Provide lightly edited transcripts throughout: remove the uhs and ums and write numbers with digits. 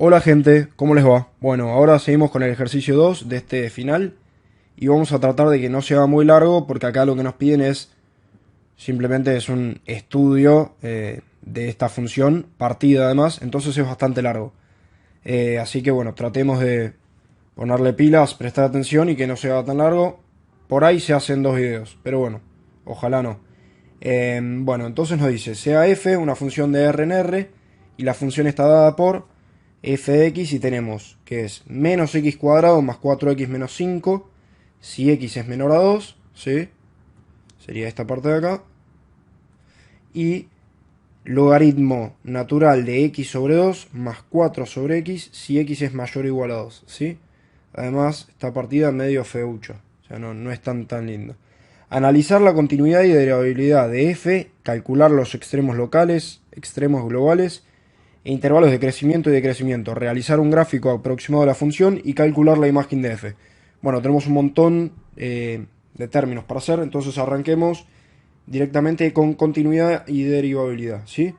Hola gente, ¿cómo les va? Bueno, ahora seguimos con el ejercicio 2 de este final y vamos a tratar de que no sea muy largo porque acá lo que nos piden es simplemente es un estudio de esta función, partida además, entonces es bastante largo. Así que bueno, tratemos de ponerle pilas, prestar atención y que no sea tan largo. Por ahí se hacen dos videos, pero bueno, ojalá no. Bueno, entonces nos dice, sea f una función de R en R y la función está dada por f de x y tenemos que es menos x cuadrado más 4x menos 5 si x es menor a 2, ¿sí? Sería esta parte de acá. Y logaritmo natural de x sobre 2 más 4 sobre x si x es mayor o igual a 2, ¿sí? Además, esta partida medio feucha, o sea, no es tan lindo. Analizar la continuidad y derivabilidad de f, calcular los extremos locales, extremos globales e intervalos de crecimiento y decrecimiento, realizar un gráfico aproximado de la función y calcular la imagen de f. Bueno, tenemos un montón de términos para hacer, entonces arranquemos directamente con continuidad y derivabilidad, ¿sí?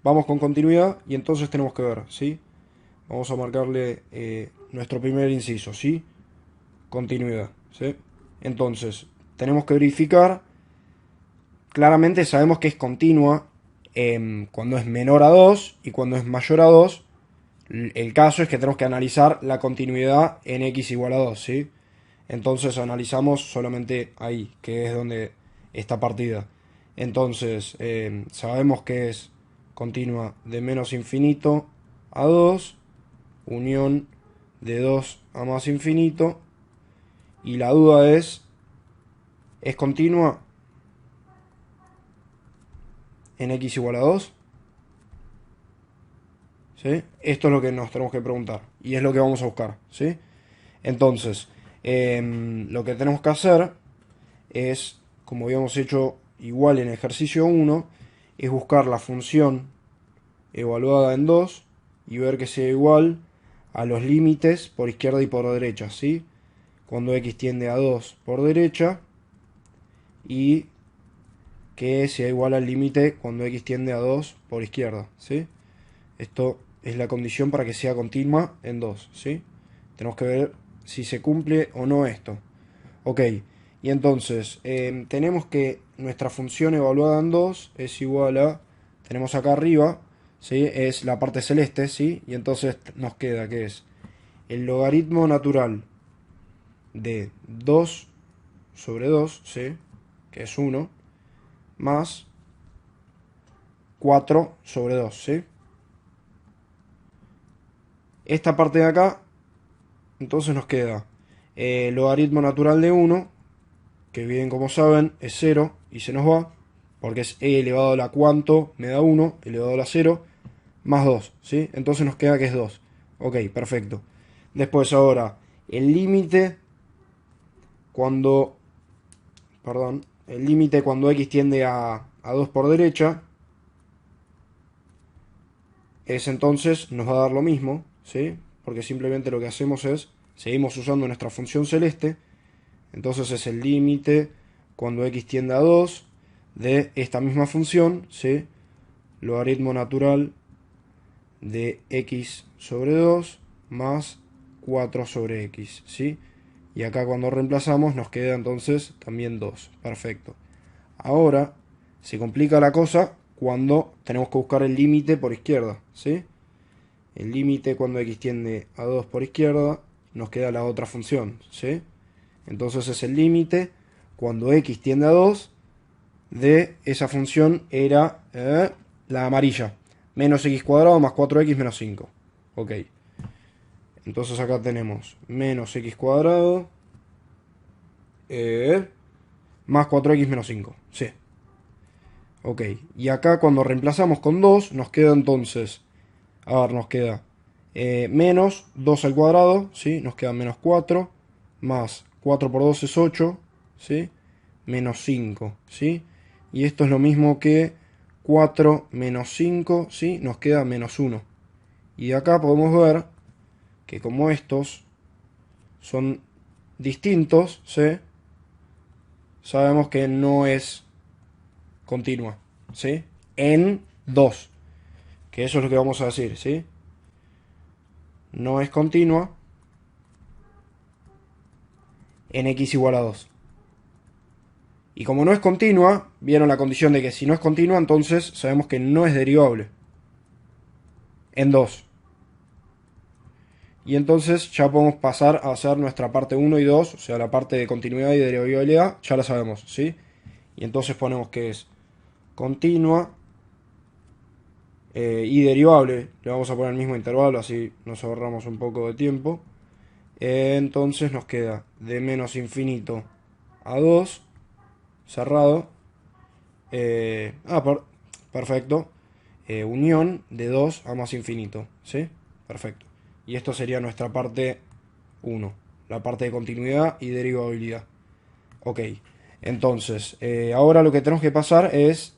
Vamos con continuidad y entonces tenemos que ver, ¿sí? Vamos a marcarle nuestro primer inciso, ¿sí? Continuidad, ¿sí? Entonces, tenemos que verificar, claramente sabemos que es continua cuando es menor a 2 y cuando es mayor a 2. El caso es que tenemos que analizar la continuidad en x igual a 2, ¿sí? Entonces analizamos solamente ahí, que es donde está partida. Entonces, sabemos que es continua de menos infinito a 2, unión de 2 a más infinito. Y la duda ¿es continua en x igual a 2? ¿Sí? Esto es lo que nos tenemos que preguntar y es lo que vamos a buscar, ¿sí? Entonces, lo que tenemos que hacer es, como habíamos hecho igual en ejercicio 1, es buscar la función evaluada en 2 y ver que sea igual a los límites por izquierda y por derecha, ¿sí? Cuando x tiende a 2 por derecha y que sea igual al límite cuando x tiende a 2 por izquierda, ¿sí? Esto es la condición para que sea continua en 2, ¿sí? Tenemos que ver si se cumple o no esto. Ok, y entonces tenemos que nuestra función evaluada en 2 es igual a, tenemos acá arriba, ¿sí? Es la parte celeste, ¿sí? Y entonces nos queda que es el logaritmo natural de 2 sobre 2, ¿sí? Que es 1, más 4 sobre 2, ¿sí? Esta parte de acá, entonces nos queda logaritmo natural de 1, que bien como saben es 0 y se nos va, porque es e elevado a la cuánto me da 1, elevado a la 0, más 2, ¿sí? Entonces nos queda que es 2. Ok, perfecto. Después ahora, el límite cuando, perdón, el límite cuando x tiende a 2 por derecha, es entonces, nos va a dar lo mismo, ¿sí? Porque simplemente lo que hacemos es, seguimos usando nuestra función celeste, entonces es el límite cuando x tiende a 2 de esta misma función, ¿sí? Logaritmo natural de x sobre 2 más 4 sobre x, ¿sí? Y acá cuando reemplazamos nos queda entonces también 2. Perfecto. Ahora se complica la cosa cuando tenemos que buscar el límite por izquierda, ¿sí? El límite cuando x tiende a 2 por izquierda nos queda la otra función, ¿sí? Entonces es el límite cuando x tiende a 2 de esa función era la amarilla. Menos x cuadrado más 4x menos 5. Ok. Entonces acá tenemos menos x cuadrado más 4x menos 5. Sí. Ok. Y acá cuando reemplazamos con 2 nos queda entonces, a ver, nos queda menos 2 al cuadrado, ¿sí? Nos queda menos 4 más 4 por 2 es 8, ¿sí? Menos 5, ¿sí? Y esto es lo mismo que 4 menos 5, ¿sí? Nos queda menos 1. Y acá podemos ver que como estos son distintos, ¿sí? Sabemos que no es continua, ¿sí? En 2, que eso es lo que vamos a decir, ¿sí? no es continua en x igual a 2. Y como no es continua, vieron la condición de que si no es continua, entonces sabemos que no es derivable en 2. Y entonces ya podemos pasar a hacer nuestra parte 1 y 2, o sea, la parte de continuidad y derivabilidad, ya la sabemos, ¿sí? Y entonces ponemos que es continua y derivable. Le vamos a poner el mismo intervalo, así nos ahorramos un poco de tiempo. Entonces nos queda de menos infinito a 2, cerrado. Perfecto. Unión de 2 a más infinito, ¿sí? Perfecto. Y esto sería nuestra parte 1, la parte de continuidad y derivabilidad. Ok, entonces, ahora lo que tenemos que pasar es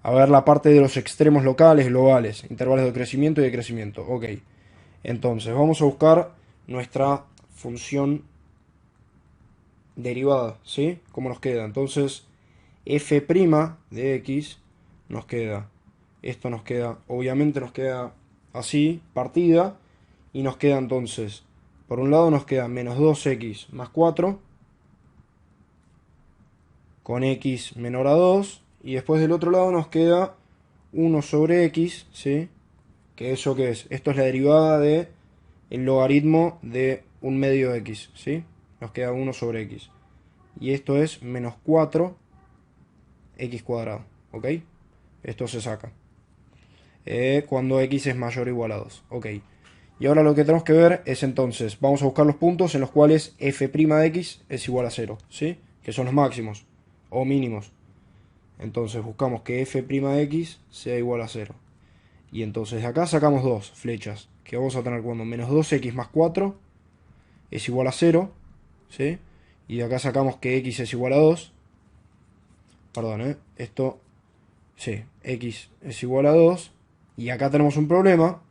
a ver la parte de los extremos locales, globales, intervalos de crecimiento y decrecimiento. Ok, entonces vamos a buscar nuestra función derivada, ¿sí? ¿Cómo nos queda? Entonces, f' de x nos queda, esto nos queda, obviamente nos queda así, partida, y nos queda entonces, por un lado nos queda menos 2x más 4, con x menor a 2, y después del otro lado nos queda 1 sobre x, ¿sí? ¿Que eso qué es? Esto es la derivada de el logaritmo de un medio de x, ¿sí? Nos queda 1 sobre x. Y esto es menos 4 x cuadrado, ¿ok? Esto se saca. Cuando x es mayor o igual a 2, ¿ok? Y ahora lo que tenemos que ver es entonces, vamos a buscar los puntos en los cuales f' de x es igual a 0, ¿sí? Que son los máximos o mínimos. Entonces buscamos que f' de x sea igual a 0. Y entonces de acá sacamos dos flechas, que vamos a tener cuando menos 2x más 4 es igual a 0, ¿sí? Y de acá sacamos que x es igual a 2. Perdón, esto, sí, x es igual a 2. Y acá tenemos un problema,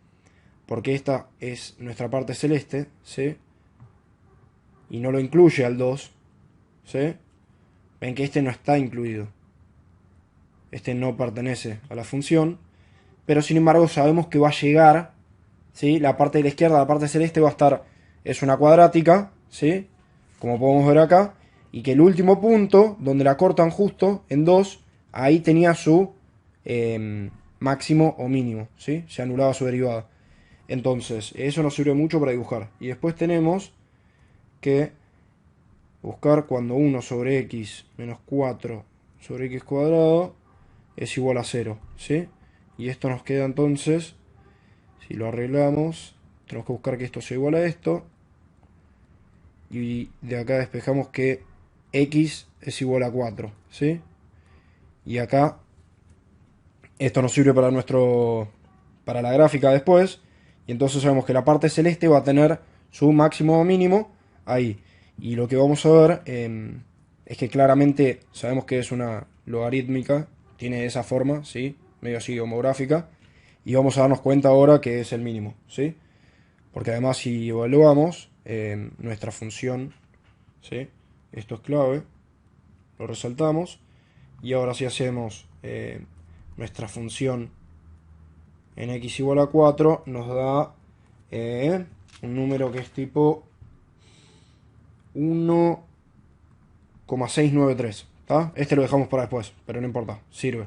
porque esta es nuestra parte celeste, ¿sí? Y no lo incluye al 2, ¿sí? Ven que este no está incluido. Este no pertenece a la función. Pero sin embargo sabemos que va a llegar, ¿sí? La parte de la izquierda, la parte celeste va a estar, es una cuadrática, ¿sí? Como podemos ver acá. Y que el último punto, donde la cortan justo en 2, ahí tenía su máximo o mínimo, ¿sí? Se anulaba su derivada. Entonces, eso nos sirve mucho para dibujar. Y después tenemos que buscar cuando 1 sobre x menos 4 sobre x cuadrado es igual a 0, ¿sí? Y esto nos queda entonces, si lo arreglamos, tenemos que buscar que esto sea igual a esto. Y de acá despejamos que x es igual a 4, ¿sí? Y acá esto nos sirve para la gráfica después. Y entonces sabemos que la parte celeste va a tener su máximo o mínimo ahí. Y lo que vamos a ver es que claramente sabemos que es una logarítmica, tiene esa forma, ¿sí? Medio así homográfica. Y vamos a darnos cuenta ahora que es el mínimo, ¿sí? Porque además si evaluamos nuestra función, ¿sí? Esto es clave, lo resaltamos. Y ahora si hacemos nuestra función en x igual a 4, nos da un número que es tipo 1,693. ¿Tá? Este lo dejamos para después, pero no importa, sirve.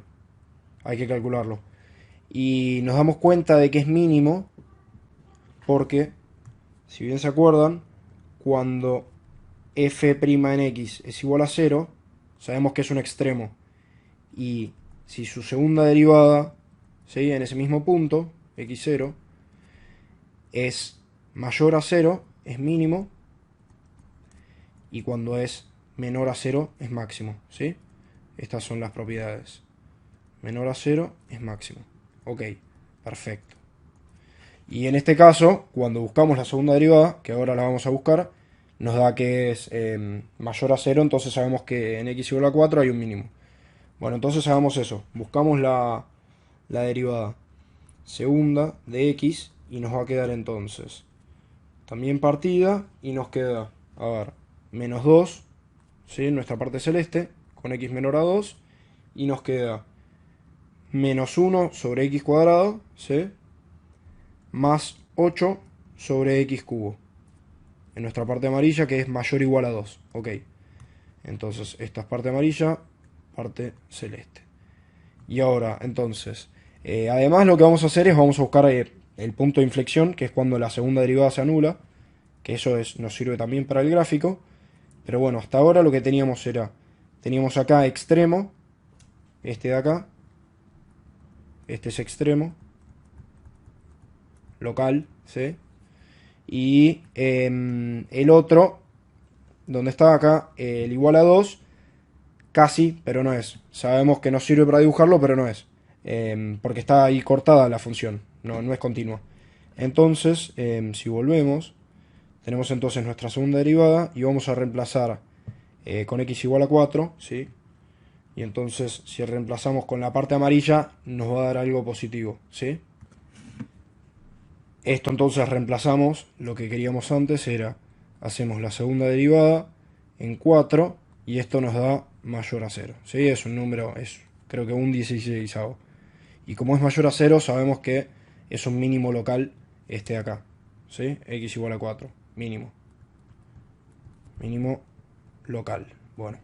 Hay que calcularlo. Y nos damos cuenta de que es mínimo porque, si bien se acuerdan, cuando f' en x es igual a 0, sabemos que es un extremo. Y si su segunda derivada, ¿sí? En ese mismo punto, x0, es mayor a 0, es mínimo. Y cuando es menor a 0, es máximo, ¿sí? Estas son las propiedades. Menor a 0 es máximo. Ok, perfecto. Y en este caso, cuando buscamos la segunda derivada, que ahora la vamos a buscar, nos da que es mayor a 0, entonces sabemos que en x igual a 4 hay un mínimo. Bueno, entonces hagamos eso. Buscamos la derivada segunda de x y nos va a quedar entonces también partida y nos queda, a ver, menos 2, ¿sí? Nuestra parte celeste, con x menor a 2, y nos queda menos 1 sobre x cuadrado, ¿sí? Más 8 sobre x cubo. En nuestra parte amarilla, que es mayor o igual a 2. Ok. Entonces, esta es parte amarilla, parte celeste. Y ahora, entonces, además lo que vamos a hacer es vamos a buscar el punto de inflexión, que es cuando la segunda derivada se anula, que eso nos sirve también para el gráfico. Pero bueno, hasta ahora lo que teníamos acá extremo, este de acá, este es extremo, local, ¿sí? Y el otro, donde está acá, el igual a 2 casi, pero no es. Sabemos que nos sirve para dibujarlo, pero no es. Porque está ahí cortada la función, no es continua. Entonces, si volvemos, tenemos entonces nuestra segunda derivada y vamos a reemplazar con x igual a 4, ¿sí? Y entonces, si reemplazamos con la parte amarilla, nos va a dar algo positivo, ¿sí? Esto entonces reemplazamos lo que queríamos antes, hacemos la segunda derivada en 4 y esto nos da mayor a 0, ¿sí? Es un número, es creo que un 16avo. Y como es mayor a 0, sabemos que es un mínimo local este de acá, ¿sí? X igual a 4, mínimo. Mínimo local. Bueno.